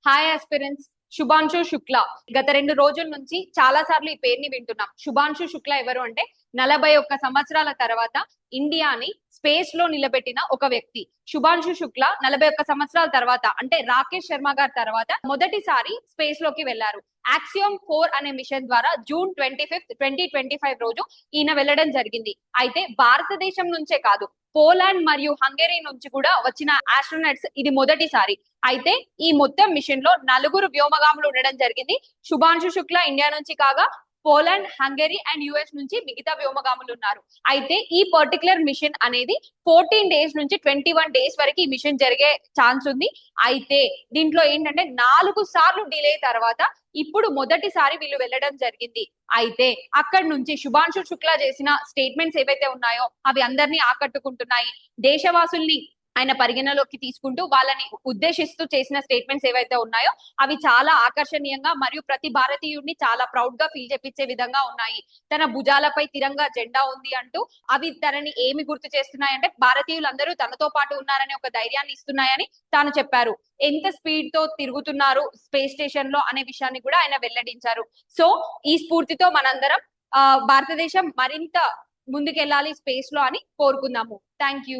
Hi aspirants. Shubhanshu Shukla గత 2 రోజుల నుంచి చాలా సార్లు ఈ పేరుని వింటున్నాం. శుభాంశు శుక్లా ఎవరు అంటే 41 సంవత్సరాల తర్వాత ఇండియాని స్పేస్ లో నిలబెట్టిన ఒక వ్యక్తి. శుభాంశు శుక్లా 41 సంవత్సరాల తర్వాత అంటే రాకేష్ శర్మ గారి తర్వాత మొదటిసారి స్పేస్ లోకి వెళ్లారు. యాక్సియోమ్ 4 అనే మిషన్ ద్వారా జూన్ 25, 2025 రోజు ఈయన వెళ్లడం జరిగింది. అయితే భారతదేశం నుంచే కాదు, పోలాండ్ మరియు హంగరీ నుంచి కూడా వచ్చిన ఆస్ట్రోనట్స్ ఇది మొదటిసారి. అయితే ఈ మొత్తం మిషన్ లో 4 వ్యోమగాములు ఉండడం జరిగింది. శుభాంశు శుక్లా ఇండియా నుంచి కాగా పోలాండ్, హంగరీ అండ్ యుఎస్ నుంచి మిగతా వ్యోమగాములు ఉన్నారు. అయితే ఈ పర్టికులర్ మిషన్ అనేది 14 డేస్ నుంచి 21 డేస్ వరకు ఈ మిషన్ జరిగే ఛాన్స్ ఉంది. అయితే దీంట్లో ఏంటంటే 4 సార్లు డిలే తర్వాత ఇప్పుడు మొదటిసారి వీళ్ళు వెళ్ళడం జరిగింది. అయితే అక్కడి నుంచి శుభాంశు శుక్లా చేసిన స్టేట్మెంట్స్ ఏవైతే ఉన్నాయో అవి అందరినీ ఆకట్టుకుంటున్నాయి. దేశవాసుల్ని ఆయన పరిగణలోకి తీసుకుంటూ వాళ్ళని ఉద్దేశిస్తూ చేసిన స్టేట్మెంట్స్ ఏవైతే ఉన్నాయో అవి చాలా ఆకర్షణీయంగా మరియు ప్రతి భారతీయుడిని చాలా ప్రౌడ్ గా ఫీల్ చేపించే విధంగా ఉన్నాయి. తన భుజాలపై తిరంగా జెండా ఉంది అంటూ అవి తనని ఏమి గుర్తు చేస్తున్నాయంటే భారతీయులందరూ తనతో పాటు ఉన్నారనే ఒక ధైర్యాన్ని ఇస్తున్నాయని తాను చెప్పారు. ఎంత స్పీడ్ తో తిరుగుతున్నారు స్పేస్ స్టేషన్ లో అనే విషయాన్ని కూడా ఆయన వెల్లడించారు. సో ఈ స్ఫూర్తితో మనందరం భారతదేశం మరింత ముందుకెళ్ళాలి స్పేస్ లో అని కోరుకుందాము. Thank you.